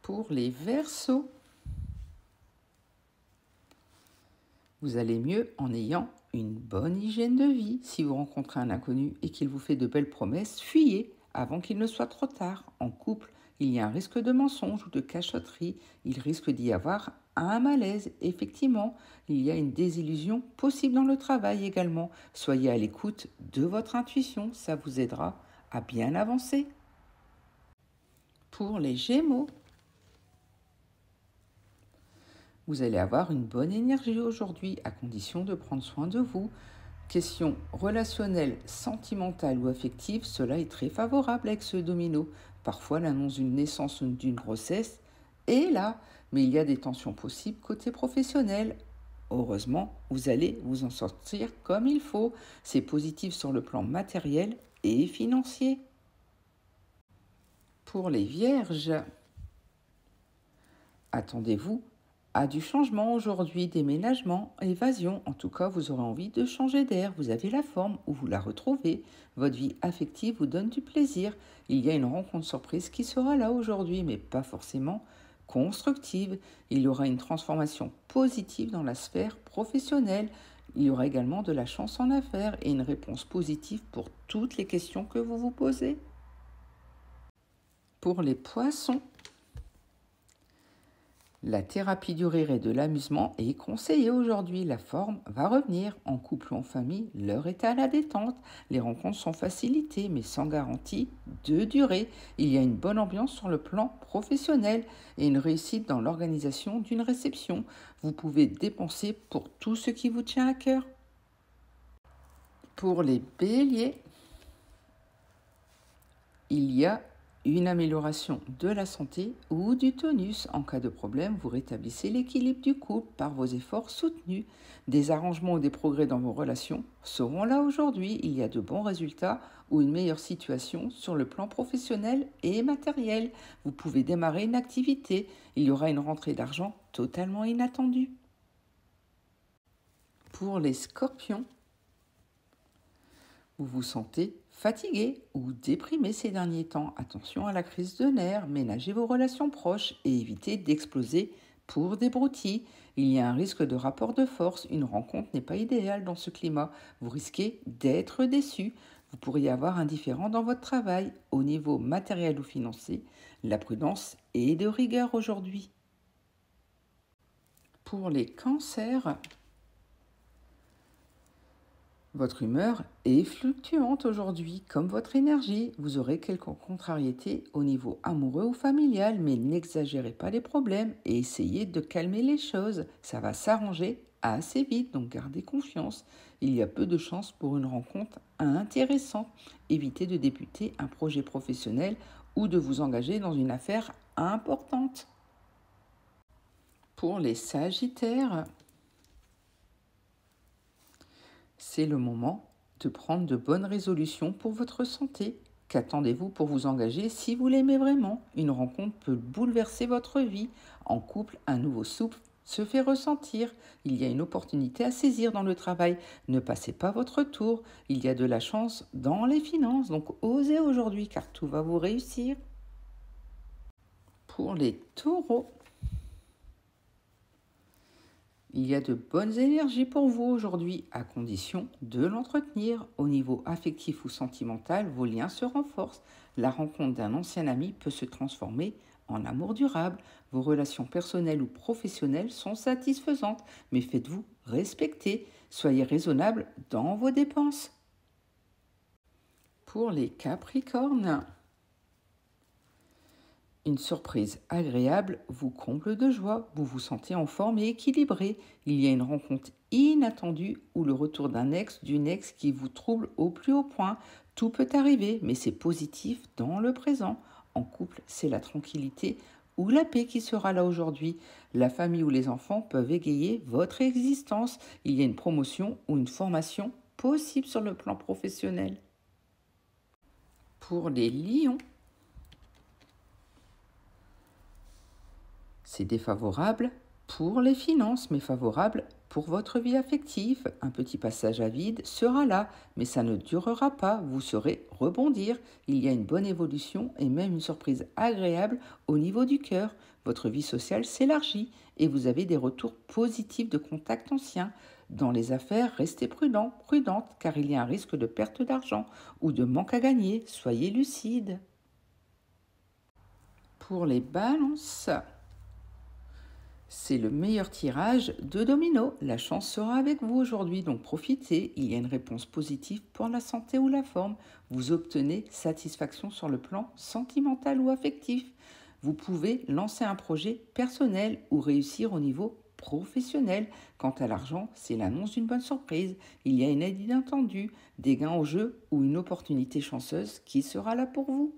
Pour les Verseaux, vous allez mieux en ayant une bonne hygiène de vie. Si vous rencontrez un inconnu et qu'il vous fait de belles promesses, fuyez avant qu'il ne soit trop tard. En couple, il y a un risque de mensonge ou de cachotterie. Il risque d'y avoir un malaise. Effectivement, il y a une désillusion possible dans le travail également. Soyez à l'écoute de votre intuition, ça vous aidera à bien avancer. Pour les Gémeaux, vous allez avoir une bonne énergie aujourd'hui à condition de prendre soin de vous. Question relationnelle, sentimentale ou affective, cela est très favorable avec ce domino. Parfois, l'annonce d'une naissance ou d'une grossesse est là, mais il y a des tensions possibles côté professionnel. Heureusement, vous allez vous en sortir comme il faut. C'est positif sur le plan matériel et financier. Pour les Vierges, attendez-vous à du changement aujourd'hui, déménagement, évasion. En tout cas, vous aurez envie de changer d'air. Vous avez la forme où vous la retrouvez. Votre vie affective vous donne du plaisir. Il y a une rencontre surprise qui sera là aujourd'hui, mais pas forcément constructive. Il y aura une transformation positive dans la sphère professionnelle. Il y aura également de la chance en affaires et une réponse positive pour toutes les questions que vous vous posez. Pour les Poissons, la thérapie du rire et de l'amusement est conseillée aujourd'hui. La forme va revenir. En couple ou en famille, l'heure est à la détente. Les rencontres sont facilitées, mais sans garantie de durée. Il y a une bonne ambiance sur le plan professionnel et une réussite dans l'organisation d'une réception. Vous pouvez dépenser pour tout ce qui vous tient à cœur. Pour les Béliers, il y a une amélioration de la santé ou du tonus. En cas de problème, vous rétablissez l'équilibre du couple par vos efforts soutenus. Des arrangements ou des progrès dans vos relations seront là aujourd'hui. Il y a de bons résultats ou une meilleure situation sur le plan professionnel et matériel. Vous pouvez démarrer une activité. Il y aura une rentrée d'argent totalement inattendue. Pour les Scorpions, vous vous sentez fatigué ou déprimé ces derniers temps. Attention à la crise de nerfs, ménagez vos relations proches et évitez d'exploser pour des broutilles. Il y a un risque de rapport de force, une rencontre n'est pas idéale dans ce climat. Vous risquez d'être déçu. Vous pourriez avoir un différend dans votre travail. Au niveau matériel ou financier, la prudence est de rigueur aujourd'hui. Pour les cancers, votre humeur est fluctuante aujourd'hui, comme votre énergie. Vous aurez quelques contrariétés au niveau amoureux ou familial, mais n'exagérez pas les problèmes et essayez de calmer les choses. Ça va s'arranger assez vite, donc gardez confiance. Il y a peu de chances pour une rencontre intéressante. Évitez de débuter un projet professionnel ou de vous engager dans une affaire importante. Pour les Sagittaires, c'est le moment de prendre de bonnes résolutions pour votre santé. Qu'attendez-vous pour vous engager si vous l'aimez vraiment? Une rencontre peut bouleverser votre vie. En couple, un nouveau souffle se fait ressentir. Il y a une opportunité à saisir dans le travail. Ne passez pas votre tour. Il y a de la chance dans les finances. Donc osez aujourd'hui car tout va vous réussir. Pour les Taureaux, il y a de bonnes énergies pour vous aujourd'hui, à condition de l'entretenir. Au niveau affectif ou sentimental, vos liens se renforcent. La rencontre d'un ancien ami peut se transformer en amour durable. Vos relations personnelles ou professionnelles sont satisfaisantes, mais faites-vous respecter. Soyez raisonnable dans vos dépenses. Pour les Capricornes, une surprise agréable vous comble de joie, vous vous sentez en forme et équilibré. Il y a une rencontre inattendue ou le retour d'un ex, d'une ex qui vous trouble au plus haut point. Tout peut arriver, mais c'est positif dans le présent. En couple, c'est la tranquillité ou la paix qui sera là aujourd'hui. La famille ou les enfants peuvent égayer votre existence. Il y a une promotion ou une formation possible sur le plan professionnel. Pour les lions, c'est défavorable pour les finances, mais favorable Pour votre vie affective, un petit passage à vide sera là, mais ça ne durera pas, vous saurez rebondir. Il y a une bonne évolution et même une surprise agréable au niveau du cœur. Votre vie sociale s'élargit et vous avez des retours positifs de contacts anciens. Dans les affaires, restez prudent, prudente, car il y a un risque de perte d'argent ou de manque à gagner. Soyez lucide. Pour les balances, c'est le meilleur tirage de domino. La chance sera avec vous aujourd'hui, donc profitez. Il y a une réponse positive pour la santé ou la forme. Vous obtenez satisfaction sur le plan sentimental ou affectif. Vous pouvez lancer un projet personnel ou réussir au niveau professionnel. Quant à l'argent, c'est l'annonce d'une bonne surprise. Il y a une aide inattendue, des gains au jeu ou une opportunité chanceuse qui sera là pour vous.